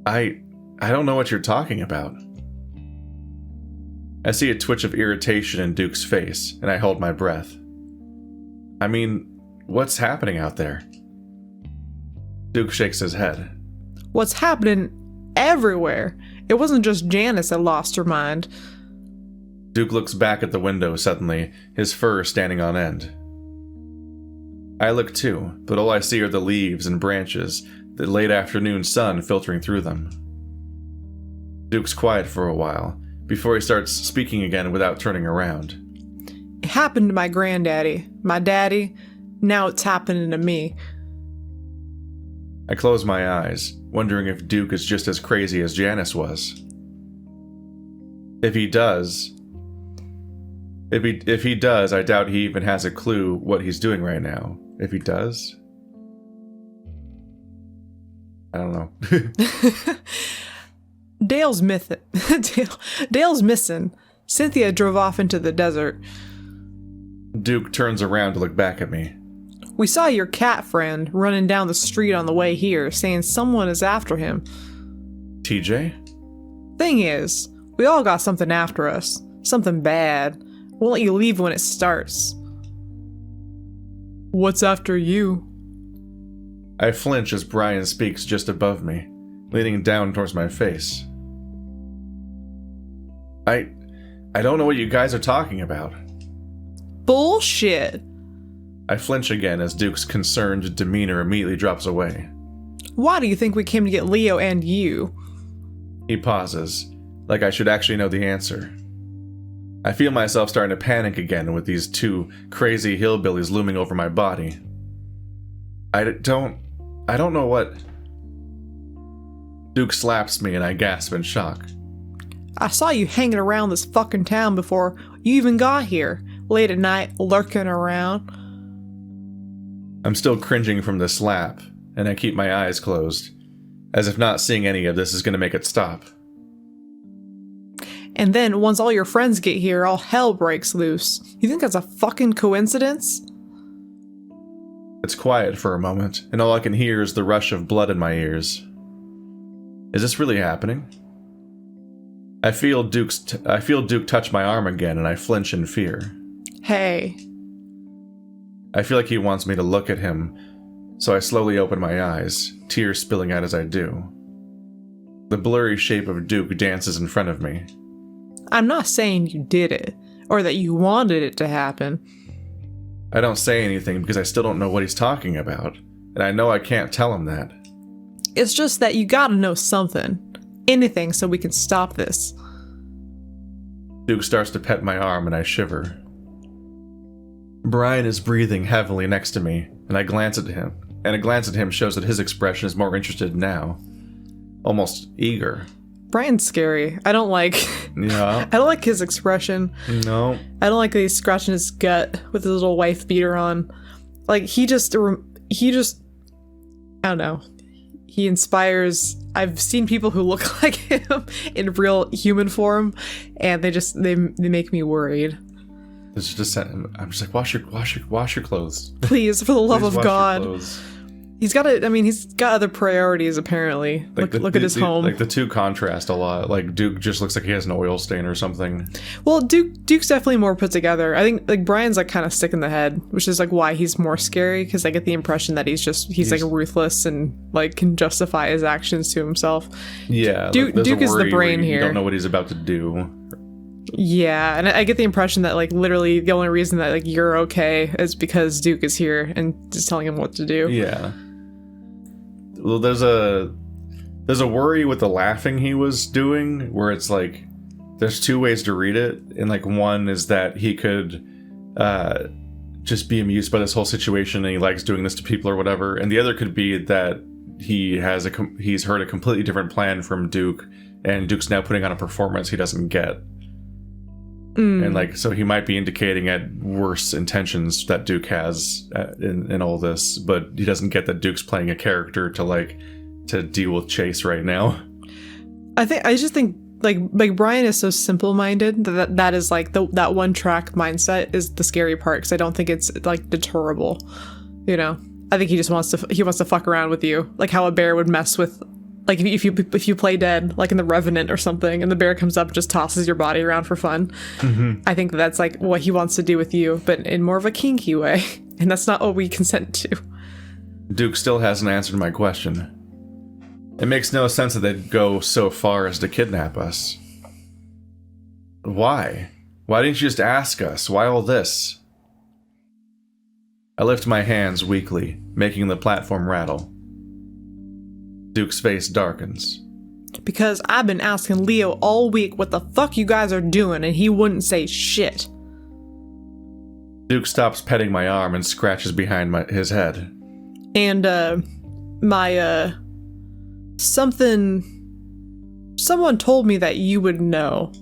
I don't know what you're talking about. I see a twitch of irritation in Duke's face, and I hold my breath. I mean, what's happening out there? Duke shakes his head. What's happening everywhere? It wasn't just Janice that lost her mind. Duke looks back at the window suddenly, his fur standing on end. I look too, but all I see are the leaves and branches, the late afternoon sun filtering through them. Duke's quiet for a while, before he starts speaking again without turning around. It happened to my granddaddy, my daddy. Now it's happening to me. I close my eyes, wondering if Duke is just as crazy as Janice was. If he does, I doubt he even has a clue what he's doing right now. If he does, I don't know. Dale's missing. Cynthia drove off into the desert. Duke turns around to look back at me. We saw your cat friend running down the street on the way here, saying someone is after him. TJ? Thing is, we all got something after us. Something bad. We'll let you leave when it starts. What's after you? I flinch as Brian speaks just above me, leaning down towards my face. I don't know what you guys are talking about. Bullshit! I flinch again as Duke's concerned demeanor immediately drops away. Why do you think we came to get Leo and you? He pauses, like I should actually know the answer. I feel myself starting to panic again with these two crazy hillbillies looming over my body. I don't know what... Duke slaps me and I gasp in shock. I saw you hanging around this fucking town before you even got here. Late at night, lurking around. I'm still cringing from the slap, and I keep my eyes closed, as if not seeing any of this is going to make it stop. And then, once all your friends get here, all hell breaks loose. You think that's a fucking coincidence? It's quiet for a moment, and all I can hear is the rush of blood in my ears. Is this really happening? I feel Duke touch my arm again, and I flinch in fear. Hey. I feel like he wants me to look at him, so I slowly open my eyes, tears spilling out as I do. The blurry shape of Duke dances in front of me. I'm not saying you did it, or that you wanted it to happen. I don't say anything because I still don't know what he's talking about, and I know I can't tell him that. It's just that you gotta know something. Anything so we can stop this. Duke starts to pet my arm and I shiver. Brian is breathing heavily next to me, and I glance at him. And a glance at him shows that his expression is more interested now. Almost eager. Brian's scary. I don't like... Yeah. I don't like his expression. No. I don't like that he's scratching his gut with his little wife beater on. Like, he just... I don't know. He inspires... I've seen people who look like him in real human form, and they make me worried. It's just, I'm just like, wash your clothes. Please, for the love of God. Clothes. He's got other priorities apparently. Like look at his home. Like the two contrast a lot. Like Duke just looks like he has an oil stain or something. Well, Duke's definitely more put together. I think like Brian's like kind of sick in the head, which is like why he's more scary, because I get the impression that he's like ruthless and like can justify his actions to himself. Yeah, Duke is the brain here. You don't know what he's about to do. Yeah, and I get the impression that like literally the only reason that like you're okay is because Duke is here and just telling him what to do. Yeah. Well, there's a worry with the laughing he was doing, where it's like there's two ways to read it, and like one is that he could just be amused by this whole situation and he likes doing this to people or whatever, and the other could be that he's heard a completely different plan from Duke, and Duke's now putting on a performance he doesn't get. And like, so he might be indicating at worse intentions that Duke has in all this, but he doesn't get that Duke's playing a character to deal with Chase right now. I just think like Brian is so simple-minded that is like that one track mindset is the scary part, because I don't think it's like deterrable, you know. I think he just wants to fuck around with you, like how a bear would mess with, like if you play dead, like in The Revenant or something, and the bear comes up and just tosses your body around for fun. I think that's like what he wants to do with you, but in more of a kinky way, and that's not what we consent to. Duke still hasn't answered my question. It makes no sense that they'd go so far as to kidnap us. Why? Why didn't you just ask us? Why all this? I lift my hands weakly, making the platform rattle. Duke's face darkens. Because I've been asking Leo all week what the fuck you guys are doing, and he wouldn't say shit. Duke stops petting my arm and scratches behind his head. And, someone told me that you would know.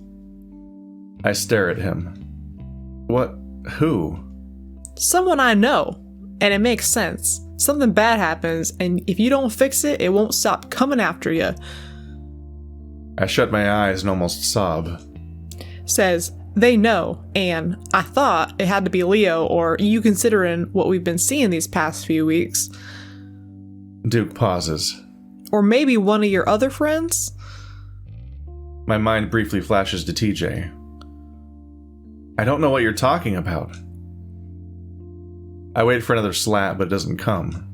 I stare at him. What? Who? Someone I know, and it makes sense. Something bad happens, and if you don't fix it, it won't stop coming after you. I shut my eyes and almost sob. Says, they know, and I thought it had to be Leo, or you considering what we've been seeing these past few weeks. Duke pauses. Or maybe one of your other friends? My mind briefly flashes to TJ. I don't know what you're talking about. I wait for another slap, but it doesn't come.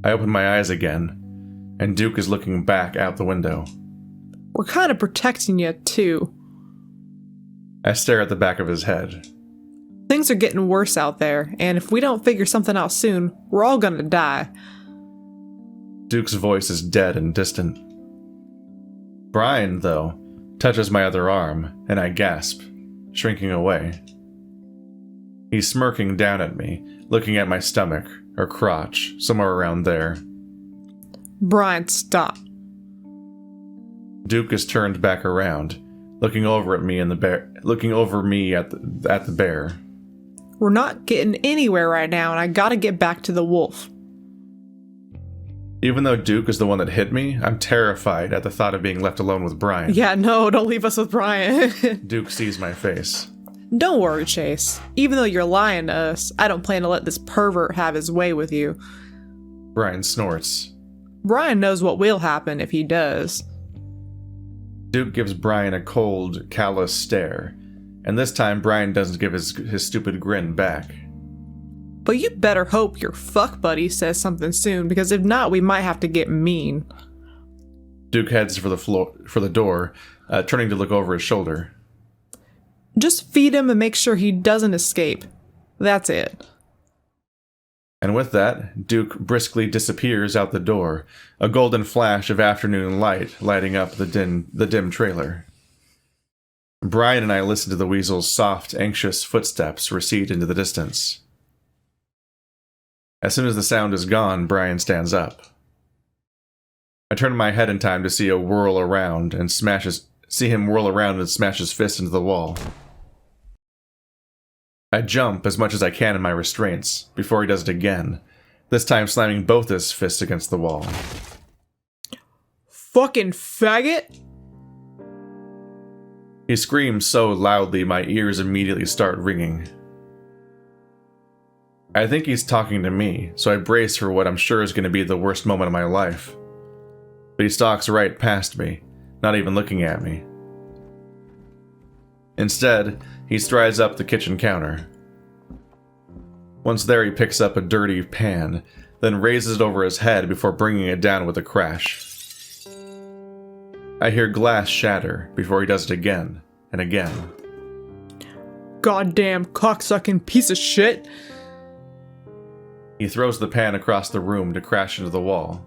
I open my eyes again, and Duke is looking back out the window. We're kind of protecting you, too. I stare at the back of his head. Things are getting worse out there, and if we don't figure something out soon, we're all gonna die. Duke's voice is dead and distant. Brian, though, touches my other arm, and I gasp, shrinking away. He's smirking down at me, looking at my stomach, or crotch, somewhere around there. Brian, stop. Duke is turned back around, looking over at me and looking over me at the bear. We're not getting anywhere right now, and I gotta get back to the wolf. Even though Duke is the one that hit me, I'm terrified at the thought of being left alone with Brian. Yeah, no, don't leave us with Brian. Duke sees my face. Don't worry, Chase. Even though you're lying to us, I don't plan to let this pervert have his way with you. Brian snorts. Brian knows what will happen if he does. Duke gives Brian a cold, callous stare, and this time Brian doesn't give his stupid grin back. But you better hope your fuck buddy says something soon, because if not, we might have to get mean. Duke heads for the door, turning to look over his shoulder. Just feed him and make sure he doesn't escape. That's it. And with that, Duke briskly disappears out the door, a golden flash of afternoon light lighting up the dim trailer. Brian and I listen to the weasel's soft, anxious footsteps recede into the distance. As soon as the sound is gone, Brian stands up. I turn my head in time to see him whirl around and smash his fist into the wall. I jump as much as I can in my restraints before he does it again, this time slamming both his fists against the wall. Fucking faggot! He screams so loudly my ears immediately start ringing. I think he's talking to me, so I brace for what I'm sure is going to be the worst moment of my life. But he stalks right past me, not even looking at me. Instead, he strides up the kitchen counter. Once there, he picks up a dirty pan, then raises it over his head before bringing it down with a crash. I hear glass shatter before he does it again and again. Goddamn cocksucking piece of shit! He throws the pan across the room to crash into the wall.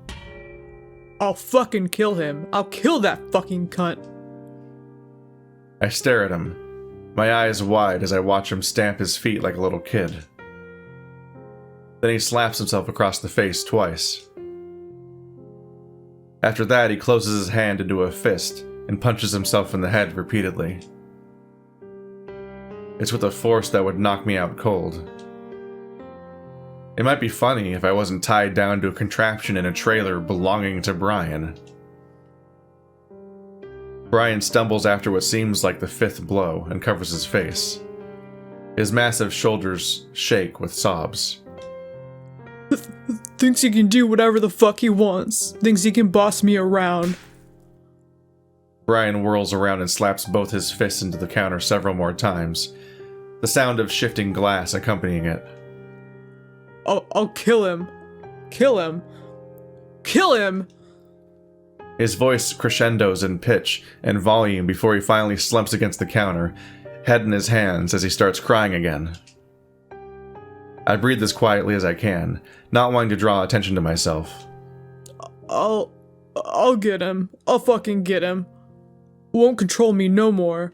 I'll fucking kill him. I'll kill that fucking cunt. I stare at him, my eyes wide as I watch him stamp his feet like a little kid. Then he slaps himself across the face twice. After that, he closes his hand into a fist and punches himself in the head repeatedly. It's with a force that would knock me out cold. It might be funny if I wasn't tied down to a contraption in a trailer belonging to Brian. Brian stumbles after what seems like the fifth blow and covers his face. His massive shoulders shake with sobs. Thinks he can do whatever the fuck he wants. Thinks he can boss me around. Brian whirls around and slaps both his fists into the counter several more times, the sound of shifting glass accompanying it. I'll kill him. Kill him. Kill him! His voice crescendos in pitch and volume before he finally slumps against the counter, head in his hands as he starts crying again. I breathe as quietly as I can, not wanting to draw attention to myself. I'll get him. I'll fucking get him. Won't control me no more.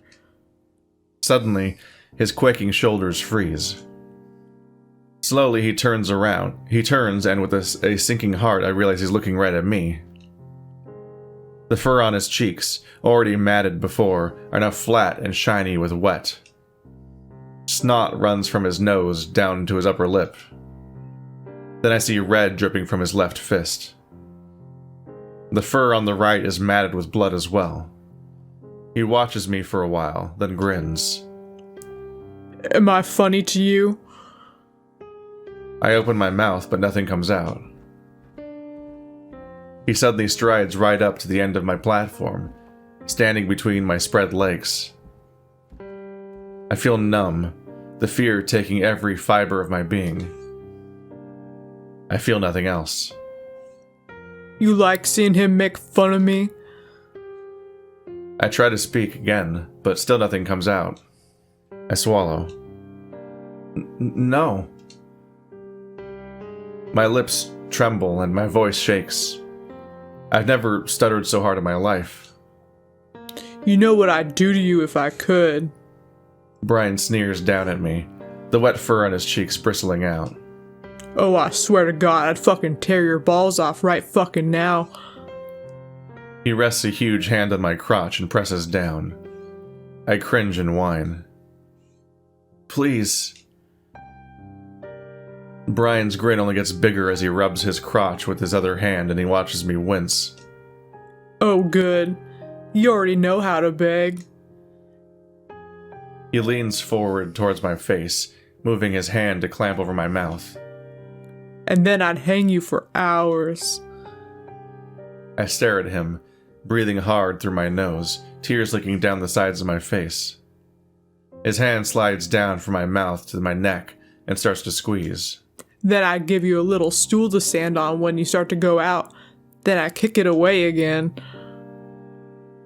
Suddenly, his quaking shoulders freeze. Slowly, he turns around. He turns, and with a sinking heart, I realize he's looking right at me. The fur on his cheeks, already matted before, are now flat and shiny with wet. Snot runs from his nose down to his upper lip. Then I see red dripping from his left fist. The fur on the right is matted with blood as well. He watches me for a while, then grins. Am I funny to you? I open my mouth, but nothing comes out. He suddenly strides right up to the end of my platform, standing between my spread legs. I feel numb, the fear taking every fiber of my being. I feel nothing else. You like seeing him make fun of me? I try to speak again, but still nothing comes out. I swallow. No. My lips tremble and my voice shakes. I've never stuttered so hard in my life. You know what I'd do to you if I could. Brian sneers down at me, the wet fur on his cheeks bristling out. Oh, I swear to God, I'd fucking tear your balls off right fucking now. He rests a huge hand on my crotch and presses down. I cringe and whine. Please. Brian's grin only gets bigger as he rubs his crotch with his other hand and he watches me wince. Oh, good. You already know how to beg. He leans forward towards my face, moving his hand to clamp over my mouth. And then I'd hang you for hours. I stare at him, breathing hard through my nose, tears leaking down the sides of my face. His hand slides down from my mouth to my neck and starts to squeeze. Then I'd give you a little stool to stand on when you start to go out. Then I kick it away again.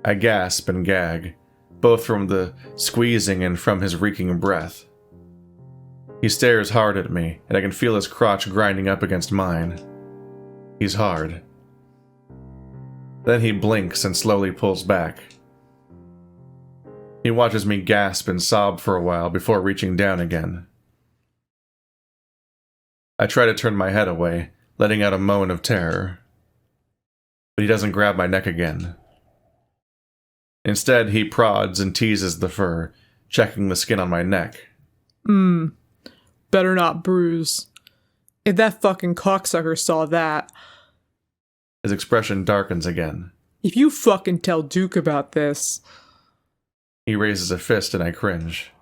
I gasp and gag, both from the squeezing and from his reeking breath. He stares hard at me, and I can feel his crotch grinding up against mine. He's hard. Then he blinks and slowly pulls back. He watches me gasp and sob for a while before reaching down again. I try to turn my head away, letting out a moan of terror. But he doesn't grab my neck again. Instead, he prods and teases the fur, checking the skin on my neck. Better not bruise. If that fucking cocksucker saw that. His expression darkens again. If you fucking tell Duke about this. He raises a fist and I cringe.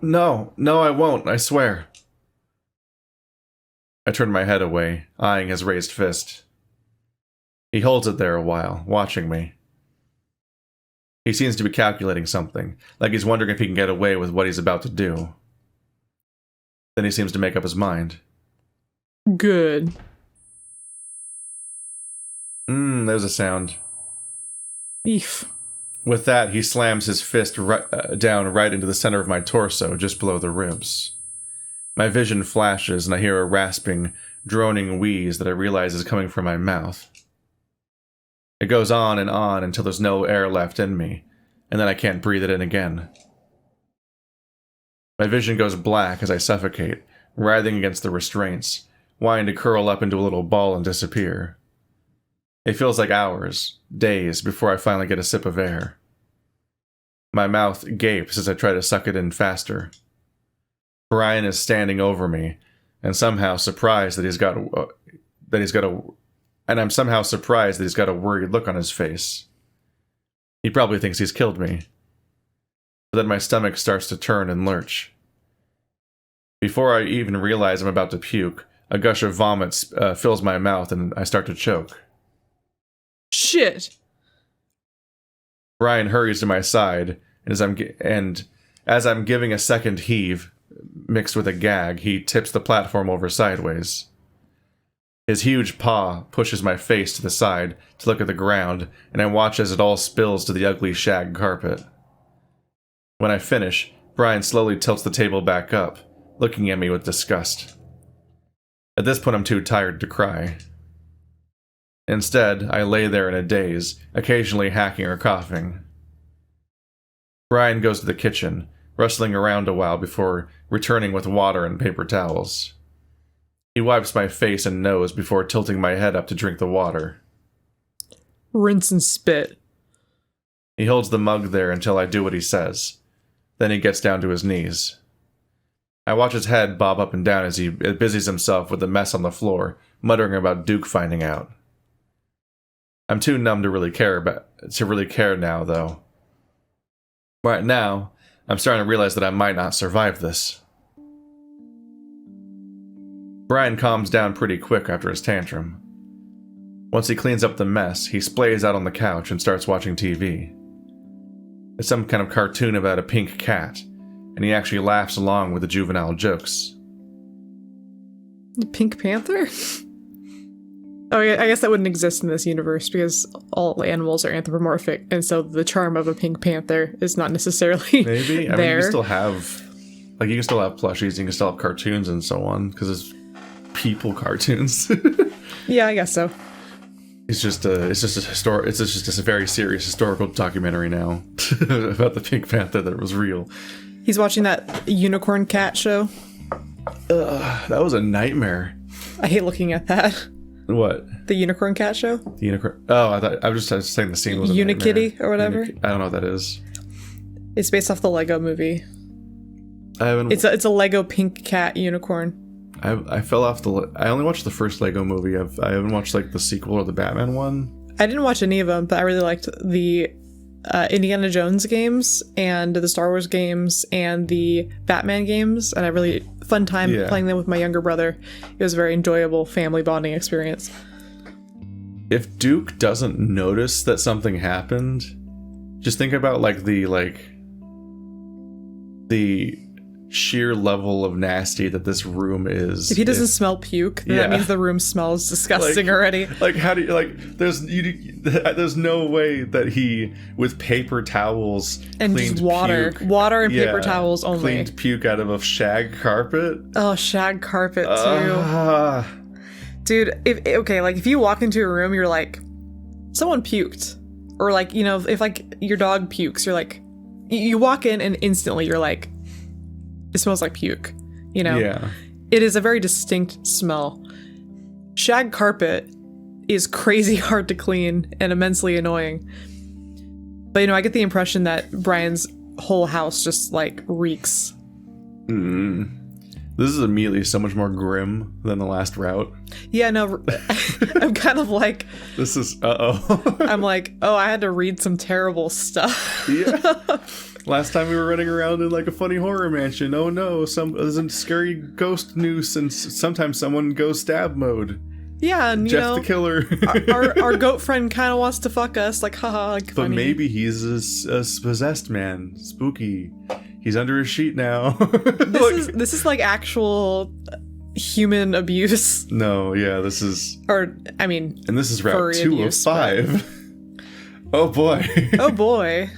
No, I won't, I swear. I turn my head away, eyeing his raised fist. He holds it there a while, watching me. He seems to be calculating something, like he's wondering if he can get away with what he's about to do. Then he seems to make up his mind. Good. There's a sound. Eef. With that, he slams his fist down right into the center of my torso, just below the ribs. My vision flashes and I hear a rasping, droning wheeze that I realize is coming from my mouth. It goes on until there's no air left in me, and then I can't breathe it in again. My vision goes black as I suffocate, writhing against the restraints, wanting to curl up into a little ball and disappear. It feels like hours, days, before I finally get a sip of air. My mouth gapes as I try to suck it in faster. Brian is standing over me, and somehow surprised that he's got a worried look on his face. He probably thinks he's killed me. But then my stomach starts to turn and lurch. Before I even realize I'm about to puke, a gush of vomit fills my mouth and I start to choke. Shit! Brian hurries to my side, and as I'm giving a second heave, mixed with a gag, he tips the platform over sideways. His huge paw pushes my face to the side to look at the ground, and I watch as it all spills to the ugly shag carpet. When I finish, Brian slowly tilts the table back up, looking at me with disgust. At this point, I'm too tired to cry. Instead, I lay there in a daze, occasionally hacking or coughing. Brian goes to the kitchen, rustling around a while before returning with water and paper towels. He wipes my face and nose before tilting my head up to drink the water. Rinse and spit. He holds the mug there until I do what he says. Then he gets down to his knees. I watch his head bob up and down as he busies himself with the mess on the floor, muttering about Duke finding out. I'm too numb to really care now, though. Right now, I'm starting to realize that I might not survive this. Brian calms down pretty quick after his tantrum. Once he cleans up the mess, he splays out on the couch and starts watching TV. It's some kind of cartoon about a pink cat, and he actually laughs along with the juvenile jokes. The Pink Panther? Oh, yeah, I guess that wouldn't exist in this universe because all animals are anthropomorphic, and so the charm of a Pink Panther is not necessarily Maybe. I there. mean, you can still have plushies, you can still have cartoons and so on, because it's people cartoons. Yeah, I guess so. It's just a very serious historical documentary now about the Pink Panther that was real. He's watching that unicorn cat show. That was a nightmare. I hate looking at that. What? The unicorn cat show? The unicorn. Oh, I was just saying the scene was a Unikitty nightmare. or whatever. I don't know what that is. It's based off the Lego movie. I haven't. It's a Lego pink cat unicorn. I fell off I only watched the first Lego movie. I haven't watched like the sequel or the Batman one. I didn't watch any of them, but I really liked the Indiana Jones games and the Star Wars games and the Batman games, and I really fun time playing them with my younger brother. It was a very enjoyable family bonding experience. If Duke doesn't notice that something happened, just think about the sheer level of nasty that this room is. If he doesn't smell puke, then that means the room smells disgusting already. Like, how do you, there's no way that he, with paper towels and just water and paper towels only, cleaned puke out of a shag carpet. Oh, shag carpet too. Dude, if you walk into a room, you're like, someone puked, or like, you know, if like your dog pukes, you're like, you walk in and instantly you're like, it smells like puke, you know? Yeah. It is a very distinct smell. Shag carpet is crazy hard to clean and immensely annoying. But, you know, I get the impression that Brian's whole house just, like, reeks. This is immediately so much more grim than the last route. Yeah, no, I'm kind of like... This is... I'm like, I had to read some terrible stuff. Yeah. Last time we were running around in like a funny horror mansion. Oh no, there's a scary ghost noose, and sometimes someone goes stab mode. Yeah, and Jeff the killer. our goat friend kind of wants to fuck us, like haha. Like, but funny. maybe he's a possessed man, spooky. He's under a sheet now. This is like actual human abuse. No, yeah, this is. And this is route 2 of 5. Oh boy. Oh boy.